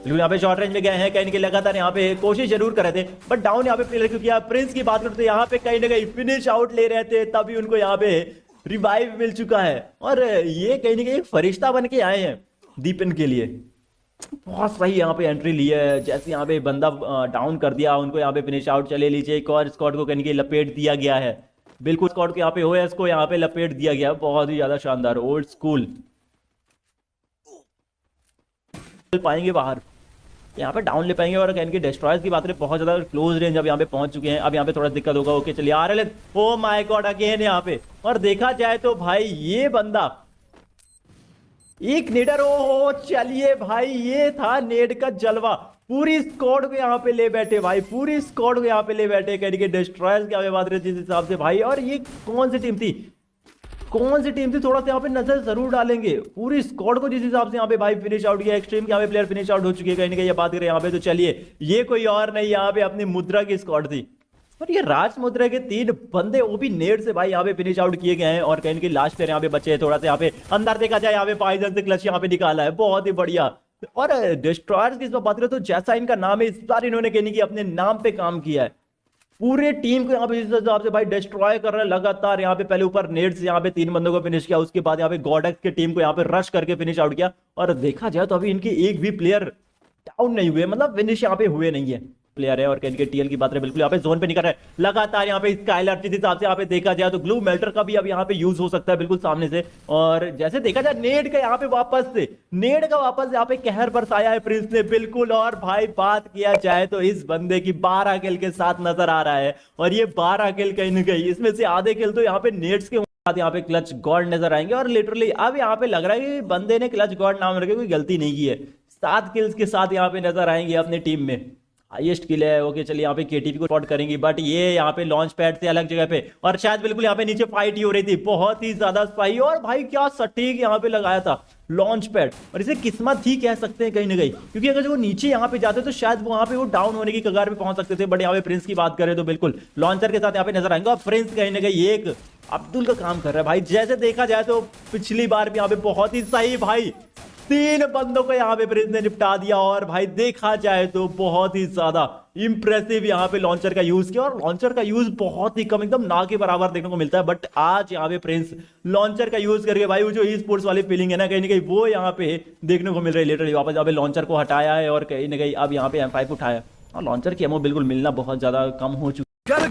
बिल्कुल यहाँ पे शॉर्ट रेंज में गए हैं, कहीं ना कहीं लगातार यहाँ पे कोशिश जरूर कर रहे थे, बट डाउन यहाँ पे प्लेयर क्योंकि प्रिंस की बात करते यहाँ पे कहीं ना कहीं फिनिश आउट ले रहे थे, तभी उनको यहाँ पे रिवाइव मिल चुका है। और ये कहीं ना कहीं एक फरिश्ता बन के आए हैं दीपन के लिए। बहुत सही यहाँ पे एंट्री ली है, जैसे यहाँ पे बंदा डाउन कर दिया उनको यहाँ पे फिनिश आउट चले लीजिए। एक और स्क्वाड को कहीं लपेट दिया गया है, बिल्कुल स्क्वाड को यहाँ पे ओएस को यहाँ पे लपेट दिया गया। बहुत ही ज्यादा शानदार ओल्ड स्कूल पाएंगे बाहर, यहाँ पे डाउन ले पाएंगे। और इनके डिस्ट्रॉयर्स की बात करें बहुत ज्यादा क्लोज रेंज अब यहाँ पे पहुंच चुके हैं। अब यहाँ पे थोड़ा दिक्कत होगा। ओके चलिए आ रहे, ओ माय गॉड अगेन यहाँ पे। और देखा जाए तो भाई ये बंदा एक नेडर, ओ चलिए भाई ये था नेड का जलवा। पूरी स्क्वाड को यहाँ पे ले बैठे भाई, पूरी स्क्वाड को यहाँ पे ले बैठे कहीं के डिस्ट्रॉयर्स की बात करें जिस हिसाब से भाई। और ये कौन सी टीम थी, कौन सी टीम थी, थोड़ा सा यहाँ पे नजर जरूर डालेंगे। पूरी स्क्वाड को जिस हिसाब से यहाँ पे भाई फिनिश आउट किया, एक्सट्रीम के यहाँ पे प्लेयर फिनिश आउट हो चुके हैं कहीं ना कहीं ये बात करें यहाँ पे। तो चलिए ये कोई और नहीं, यहाँ पे अपनी मुद्रा की स्क्वाड थी। और ये राज मुद्रा के 3 बंदे वो भी नेट से भाई यहाँ पे फिनिश आउट किए गए हैं। और कहीं के लास्ट प्लेयर यहाँ पे बचे हैं, थोड़ा सा यहाँ पे अंदर देखा जाए यहाँ पे पाइजन से क्लच यहाँ पे निकाला है, बहुत ही बढ़िया। और डिस्ट्रॉयर्स की बात करें तो जैसा इनका नाम है इस बार इन्होंने कहीं अपने नाम पे काम किया है। पूरे टीम को यहाँ पे जिस हिसाब से भाई डिस्ट्रॉय कर रहे हैं लगातार। यहाँ पे पहले ऊपर नेट से यहाँ पे 3 बंदों को फिनिश किया, उसके बाद यहाँ पे गॉडेक्स की टीम को यहाँ पे रश करके फिनिश आउट किया। और देखा जाए तो अभी इनके एक भी प्लेयर डाउन नहीं हुए, मतलब फिनिश यहाँ पे हुए नहीं है प्लेयर है। और इनके टीएल की बात करें बिल्कुल यहाँ पे जोन पे निकल रहा है लगातार। यहाँ पे स्काइलर जिस हिसाब से यहाँ पे देखा जाए तो ग्लू मेल्टर का भी अब यहाँ पे यूज हो सकता है बिल्कुल सामने से। और जैसे देखा जाए नेड का यहाँ पे वापस से यहाँ पे कहर बरसाया है प्रिंस ने बिल्कुल। और भाई बात किया जाए तो इस बंदे की 12 किल के साथ नजर आ रहा है। और ये 12 किल कहीं ना कहीं इसमें से आधे किल तो यहाँ पे नेट्स के साथ यहाँ पे क्लच गॉड नजर आएंगे। और लिटरली अब यहाँ पे लग रहा है कि बंदे ने क्लच गॉड नाम रखे कोई गलती नहीं की है। 7 किल्स के साथ यहाँ पे नजर आएंगे अपनी टीम में, हाईएस्ट किल है। ओके चलिए यहाँ पे केटीपी को स्पॉट करेंगी, बट ये यहाँ पे लॉन्च पैड से अलग जगह पे। और शायद बिल्कुल यहाँ पे नीचे फाइट ही हो रही थी, बहुत ही ज्यादा स्पाई। और भाई क्या सटीक यहाँ पे लगाया था लॉन्च पैड। और इसे किस्मत ही कह सकते हैं कहीं ना कहीं, क्योंकि अगर वो नीचे यहाँ पे जाते तो शायद वहां पे वो डाउन होने की कगार पे पहुंच सकते थे। बट यहाँ पे प्रिंस की बात करें तो बिल्कुल लॉन्चर के साथ यहाँ पे नजर आएंगे। और प्रिंस कहीं ना कहीं एक अब्दुल का काम कर रहा है भाई। जैसे देखा जाए तो पिछली बार भी यहाँ पे बहुत ही सही भाई 3 बंदों को यहाँ पे प्रिंस ने निपटा दिया। और भाई देखा जाए तो बहुत ही ज्यादा इंप्रेसिव यहाँ पे लॉन्चर का यूज किया। और लॉन्चर का यूज बहुत ही कम, एकदम ना के बराबर देखने को मिलता है। बट आज यहाँ पे प्रिंस लॉन्चर का यूज करके भाई वो जो ई स्पोर्ट्स वाली फीलिंग है ना कहीं ना कहीं वो यहाँ पे देखने को मिल रही है। लिटरली वापस यहाँ पे लॉन्चर को हटाया है और कहीं ना कहीं अब यहाँ पे M5 उठाया। और लॉन्चर की एमओ बिल्कुल मिलना बहुत ज्यादा कम हो चुकी है।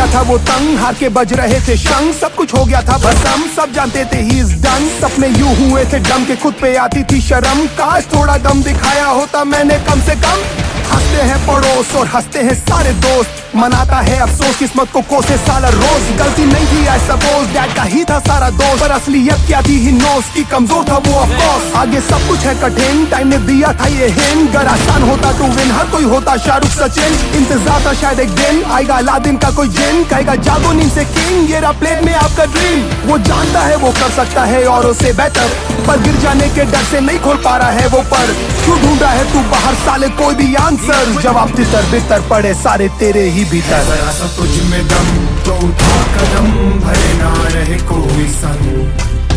था वो तंग, हार के बज रहे थे शंख, सब कुछ हो गया था भस्म, सब जानते थे ही इज डन। सपने यूं हुए थे डम के खुद पे आती थी शर्म, काश थोड़ा दम दिखाया होता मैंने कम से कम। हंसते हैं पड़ोस और हंसते हैं सारे दोस्त, मनाता है अफसोस किस्मत को कोसे साला रोज। गलती नहीं थी आई सपोज, डैड का ही था सारा दोस्त, पर असलियत क्या थी ही नोस की कमजोर था वो ऑफ कोर्स। आगे सब कुछ है कठिन, टाइम ने दिया था ये हिंट, अगर आसान होता टू विन हर कोई होता शाहरुख सचिन। इंतजार था शायद एक दिन आएगा अलादीन का कोई जिन, कहेगा जागो नींद से किंग, ये रहा प्लेट में आपका ड्रीम। वो जानता है वो कर सकता है औरों से बेहतर, पर गिर जाने के डर से नहीं खोल पा रहा है वो पर। क्यों ढूंढा है तू बाहर साले कोई भी आंसर, जवाब तितर बितर पड़े सारे तेरे ही भीतर। जरा सा तुझ में दम तो उठा कदम, भरे ना रहे कोई संग।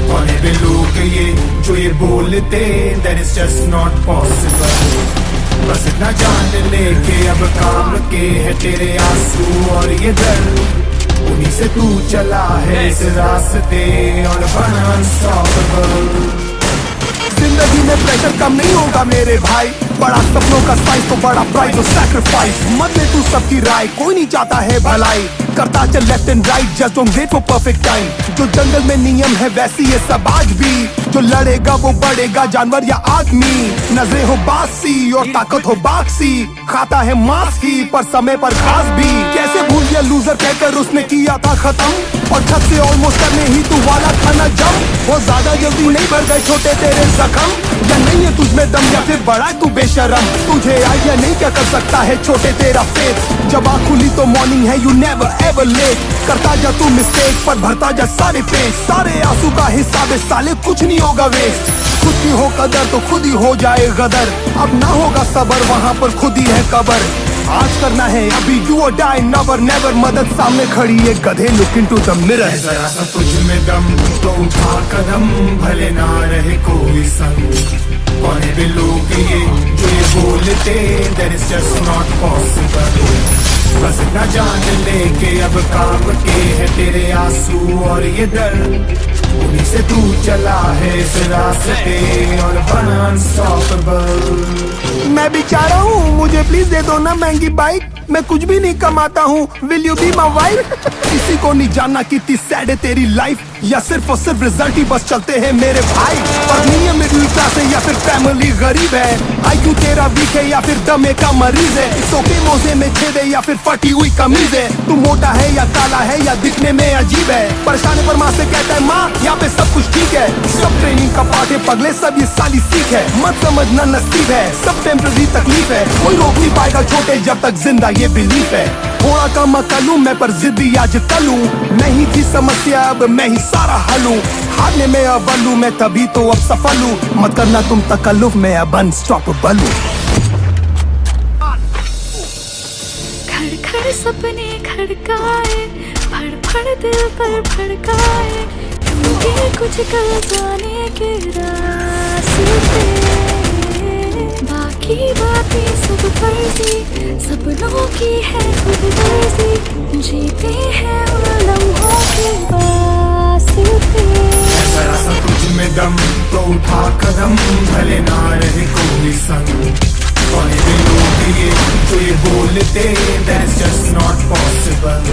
कौन है लोग ये जो ये बोलते, that is just not possible। बस इतना जान ले के अब काम के है तेरे आंसू और ये दर्द, उन्हीं से तू चला है इस रास्ते और बना अनस्टॉपेबल। जिंदगी में प्रेशर कम नहीं होगा मेरे भाई, बड़ा सपनों का साइज तो बड़ा प्राइस और सैक्रिफाइस। मत ले तू सबकी राय, कोई नहीं चाहता है भलाई, करता चल left and right, just don't wait for perfect time. जो जंगल में नियम है वैसी है सब आज भी, जो लड़ेगा वो बढ़ेगा जानवर या आदमी। नजरें हो बासी और ताकत हो बाक्सी, खाता है मांस ही पर समय पर घास भी। कैसे भूल गया फेलियर लूजर कहकर उसने किया था खत्म, और छत से ऑलमोस्ट करने ही तू वाला था ना जम। वो ज्यादा जल्दी नहीं भर गए छोटे तेरे जख्म, या नहीं है तुझमें दम या फिर बड़ा तू बेशरम। तुझे आइडिया नहीं क्या कर सकता है छोटे तेरा फेथ, जब आँख खुली तो मॉर्निंग है, यू नेवर एवर लेट। करता जा तू मिस्टेक पर भरता जा सारे पेज, सारे आंसू का हिसाब है साले, कुछ नहीं होगा वेस्ट। खुद की हो कदर तो खुद ही हो जाए गदर, अब ना होगा सबर वहाँ पर खुद ही है कबर। आज करना है अभी, डू और डाई नेवर नेवर, मदद सामने खड़ी है गधे, लुक इनटू द मिरर। जरा सा तुझ में दम तो उठा कदम, भले ना रहे कोई संग। कौन है वे लोग ये जो ये बोलते, that is just not possible। बस इतना जान ले के अब काम के है तेरे आंसू और ये दर्द, उन्हीं से तू चला है इस रास्ते और बना अनस्टॉपेबल। मैं भी चाह रहा हूँ, मुझे प्लीज दे दो ना महंगी बाइक, मैं कुछ भी नहीं कमाता हूँ, will you be my wife. किसी को नहीं जानना कितनी सैड है तेरी लाइफ, या सिर्फ और सिर्फ रिजल्ट ही बस चलते हैं मेरे भाई। और नहीं है मिडिल क्लास है या फिर फैमिली गरीब है, आईक्यू तेरा वीक है या फिर दमे का मरीज है। इट्स ओके मोजे में छेद है या फिर फटी हुई कमीज है, तू मोटा है या काला है या दिखने में अजीब है। परेशान पर माँ से कहता है माँ यहाँ पे सब कुछ ठीक है, सब ट्रेनिंग का पार्ट है पगले, सब ये साली सीख है। मत समझना नसीब है, सब टेम्पररी तकलीफ है, कोई रोक नहीं पाएगा छोटे जब तक जिंदा ये बिलीफ है। थोड़ा कम कलू मैं पर जिद्दी आज कलू, नहीं थी समस्या अब मैं ही सारा हल हूँ। हारने में अव्वल हूँ मैं तभी तो अब सफल हूँ, मत करना तुम तकल्लुफ में अब अनस्टॉपेबल हूँ। खड़ खड़ सपने खड़काए, फड़ फड़ दिल पर भड़काए, टूटे कुछ कर जाने के रास्ते। बाकी बातें सब फर्जी, सपनों की है खुद गर्जी, जीते हैं उन लम्हों के वास्ते। जरा सा तुझ में दम तो उठा कदम, भले ना रहे कोई संग। कौन है वे लोग ये जो ये बोलते, that's just not possible।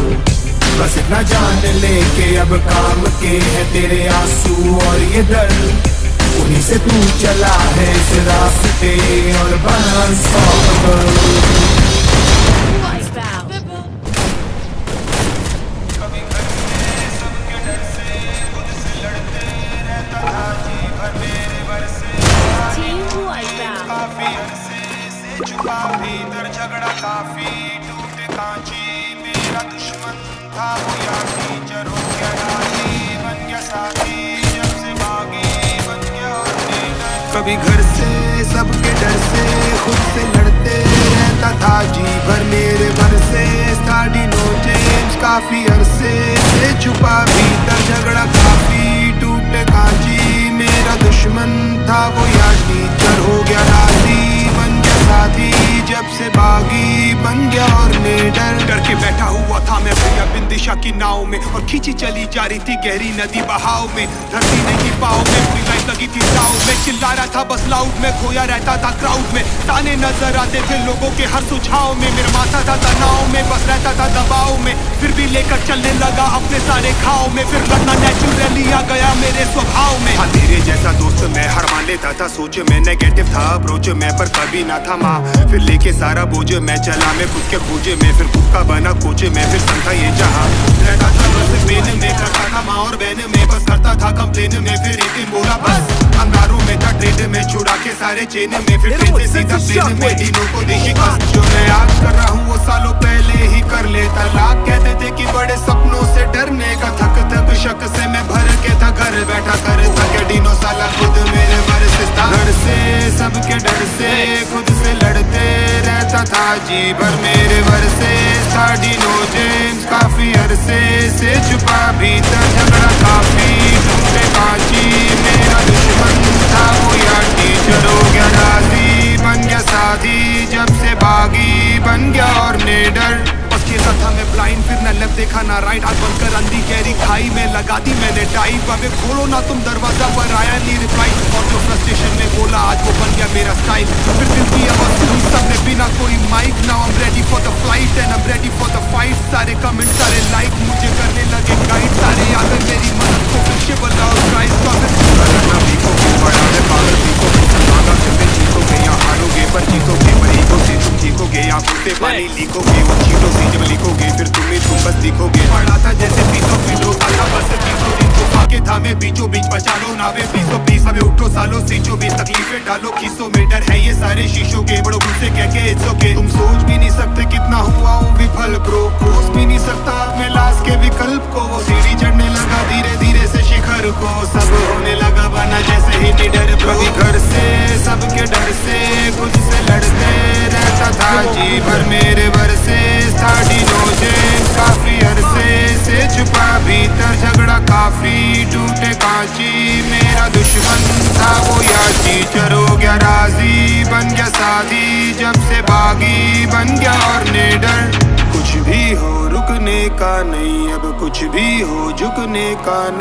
बस इतना जान ले के अब काम के है तेरे आंसू और ये दर्द, उन्हीं से तू चला है इस रास्ते और बना अनस्टॉपेबल। भीतर झगड़ा काफी टूटे कांची, मेरा दुश्मन था वो यार टीचर हो गया राजी, बन गया साथी जब से भागी, बन गया और कभी घर से सबके डर से खुद से लड़ते रहता था जी भर मेरे भर से। स्टार्डी नो जेम्स काफी अरसे से छुपा भीतर झगड़ा काफी टूटे कांची, मेरा दुश्मन था वो यार टीचर हो गया राजी, बन गया साथी जब से बागी, बन गया और निडर। डर के बैठा हुआ था मैं भैया बिंदिशा की नाव में, और खींची चली जा रही थी गहरी नदी बहाव में। धरती नहीं पाओ में पूरी लाइफ लगी थी दाव में, चिल्ला रहा था बस लाउड में, खोया रहता था क्राउड में। ताने नजर आते थे लोगों के हर सुझाव में, मेरा माथा था तनाव में, बस रहता था दबाव में। फिर भी लेकर चलने लगा अपने सारे खाओ में, फिर लड़ना नेचुरली आ गया मेरे स्वभाव में। हाँ तेरे जैसा दोस्त मैं हर मान लेता था, सोच में नेगेटिव था अप्रोच में पर कभी ना था माँ। फिर लेके सारा बोझ मैं चला मैं खुद के खोजे में, फिर खुद का बना कोच में, फिर संथा ये जहाँ रहता था बस बेन में, करता था माँ और बहन में, बस करता था कंप्लेन में। फिर एक दिन बोला बस अंगारों में था ट्रेड में, छुड़ा के सारे चेन में, फिर ट्रेन से सीधा प्लेन में, दिनों को देखी कस। जो मैं आज कर रहा हूँ वो सालों पहले ही कर लेता, लाख कहते थे कि बड़े सपनों से डरने का, थक थक शक से मैं भर के था घर बैठा कर सके डिनो साला खुद मेरे घर से सबके डर से खुद से लड़ते रहता था जी भर मेरे भर से। स्टार्डी नो जेम्स काफी अरसे से छुपा भीतर झगड़ा काफी टूटे कांची, मेरा दुश्मन था वो यार टीचर हो गया राजी, बन गया साथी जब से बागी, बन गया और निडर। खेलता था मैं ब्लाइंड, फिर न लेफ्ट देखा ना राइट, हाथ बनकर अंधी गहरी खाई में लगा दी मैंने डाइव। अबे खोलो ना तुम दरवाजा पर आया नहीं रिप्लाई, और जो फ्रस्ट्रेशन में बोला आज वो बन गया मेरा स्टाइल। फिर दिल की आवाज सुनी सबने बिना कोई mike, now I am ready for the flight and I am ready for the fight. सारे कमेंट सारे लाइक मुझे करने लगे गाइड, सारे याद है मेरी मदद को फिर शिवल और क्राइस्ट का करना सीखोगे, बड़ा है पागल सीखोगे, मांगा चलते जीतोगे या हारोगे पर जीतोगे, वही को से तुम सीखोगे या खुदे पानी लीकोगे, उन चीजों से जब लिखोगे फिर तुम हमें बीचों बीच बचा लो नावे बीसों बीस हमें उठो सालों सीचो बीच तकलीफें डालो खीसों में डर है ये सारे शीशों के बड़ों मुझसे कह के इट्स ओके तुम सोच भी नहीं सकते कितना हुआ हूँ विफल ब्रो कोस भी नहीं सकता अपने लाश के विकल्प को वो सीढ़ी चढ़ने लगा धीरे धीरे से शिखर को सब होने लगा बना जैसे ही निडर कभी घर से सबके डर से खुद से लड़ते रहता था जी भर मेरे वर्षे स्टार्टिंग से काफी अरसे से छुपा भीतर झगड़ा काफी टूटे कांची मेरा दुश्मन था वो याची चरो गया राजी बन गया साथी जब से बागी बन गया और निडर कुछ भी हो रुकने का नहीं अब कुछ भी हो झुकने का नहीं